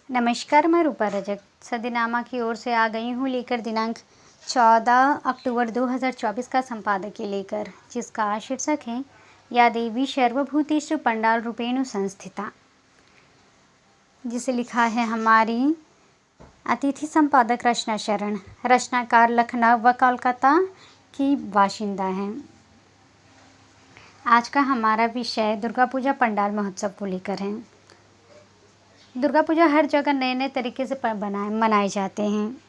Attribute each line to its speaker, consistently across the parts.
Speaker 1: नमस्कार, मैं रूपा रजक सदीनामा की ओर से आ गई हूँ लेकर दिनांक 14 अक्टूबर 2024 का संपादकीय लेकर, जिसका शीर्षक है या देवी सर्वभूतेषु पंडाल रूपेण संस्थिता, जिसे लिखा है हमारी अतिथि संपादक रचना शरण। रचनाकार लखनऊ व कोलकाता की बाशिंदा हैं। आज का हमारा विषय दुर्गा पूजा पंडाल महोत्सव को लेकर है। दुर्गा पूजा हर जगह नए नए तरीके से मनाए जाते हैं।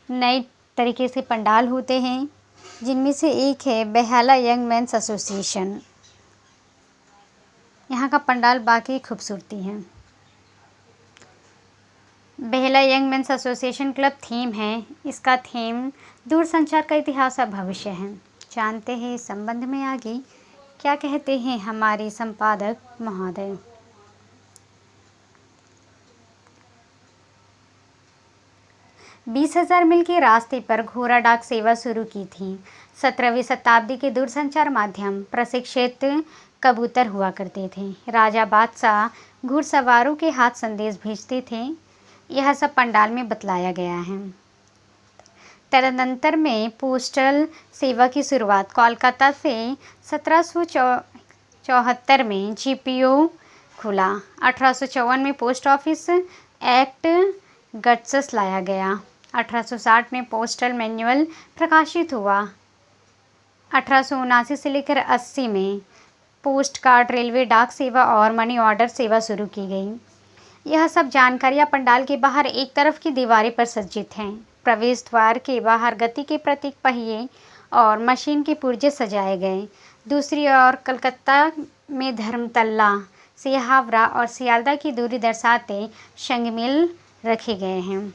Speaker 1: नए तरीके से पंडाल होते हैं, जिनमें से एक है बेहाला यंग मेंस एसोसिएशन। यहाँ का पंडाल बाकी खूबसूरती है। Behala young men's association club theme है। इसका थीम दूरसंचार का इतिहास और भविष्य है। जानते हैं इस संबंध में आगे क्या कहते हैं हमारे संपादक महोदय। 20,000 मील के रास्ते पर घोड़ा डाक सेवा शुरू की थी। 17वीं शताब्दी के दूरसंचार माध्यम प्रशिक्षित कबूतर हुआ करते थे। राजा बादशाह घुड़सवारों के हाथ संदेश भेजते थे। यह सब पंडाल में बतलाया गया है। तदनंतर में पोस्टल सेवा की शुरुआत कोलकाता से 1774 में जीपीओ खुला। 1854 में पोस्ट ऑफिस एक्ट गट्स लाया गया। 1860 में पोस्टल मैनुअल प्रकाशित हुआ। 1879 से लेकर 80 में पोस्ट कार्ड, रेलवे डाक सेवा और मनी ऑर्डर सेवा शुरू की गई। यह सब जानकारियाँ पंडाल के बाहर एक तरफ की दीवारें पर सज्जित हैं। प्रवेश द्वार के बाहर गति के प्रतीक पहिए और मशीन के पुर्जे सजाए गए। दूसरी ओर कलकत्ता में धर्मतल्ला से हावड़ा और सियालदह की दूरी दर्शाते संगमिल रखे गए हैं।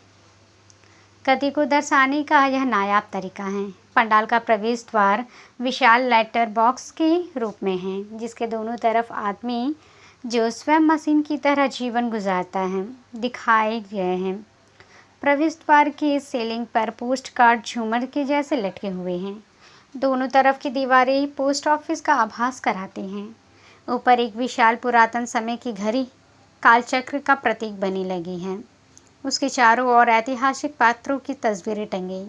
Speaker 1: गति को दर्शाने का यह नायाब तरीका है। पंडाल का प्रवेश द्वार विशाल लेटर बॉक्स के रूप में है, जिसके दोनों तरफ आदमी जो स्वयं मशीन की तरह जीवन गुजारता है दिखाए गए हैं। प्रवेश द्वार के सीलिंग पर पोस्ट कार्ड झूमर के जैसे लटके हुए हैं। दोनों तरफ की दीवारें पोस्ट ऑफिस का आभास कराती हैं। ऊपर एक विशाल पुरातन समय की घड़ी कालचक्र का प्रतीक बनी लगी है। उसके चारों ओर ऐतिहासिक पात्रों की तस्वीरें टंगी।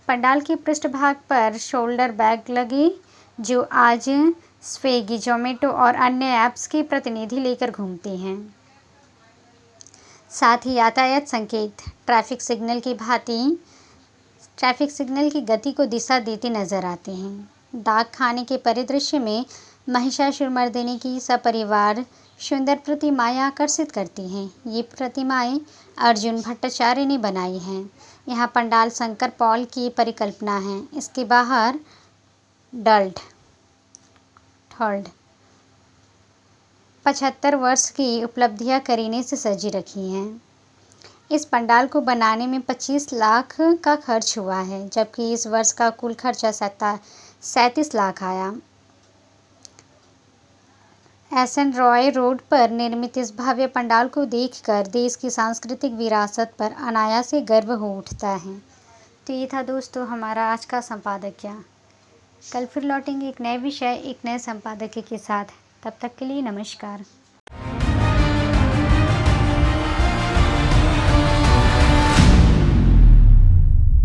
Speaker 1: पंडाल के पृष्ठभाग पर शोल्डर बैग लगे, जो आज स्विगी, जोमेटो और अन्य ऐप्स के प्रतिनिधि लेकर घूमते हैं। साथ ही यातायात संकेत ट्रैफिक सिग्नल की भांति ट्रैफिक सिग्नल की गति को दिशा देते नजर आते हैं। डाक खाने के परिदृश्य में महिषासुरमर्दिनी की सपरिवार सुंदर प्रतिमाएं आकर्षित करती हैं। ये प्रतिमाएं अर्जुन भट्टाचार्य ने बनाई हैं। यहाँ पंडाल शंकर पॉल की परिकल्पना है। इसके बाहर डल्ट 75 वर्ष की उपलब्धियां करीने से सजी रखी हैं। इस पंडाल को बनाने में 25 लाख का खर्च हुआ है, जबकि इस वर्ष का कुल खर्चा 37 लाख आया। एसएन रॉय रोड पर निर्मित इस भव्य पंडाल को देखकर देश की सांस्कृतिक विरासत पर अनायास से गर्व हो उठता है। तो ये था दोस्तों हमारा आज का संपादकीय। कल फिर लौटेंगे एक नए विषय, एक नए संपादकीय के साथ। तब तक के लिए नमस्कार।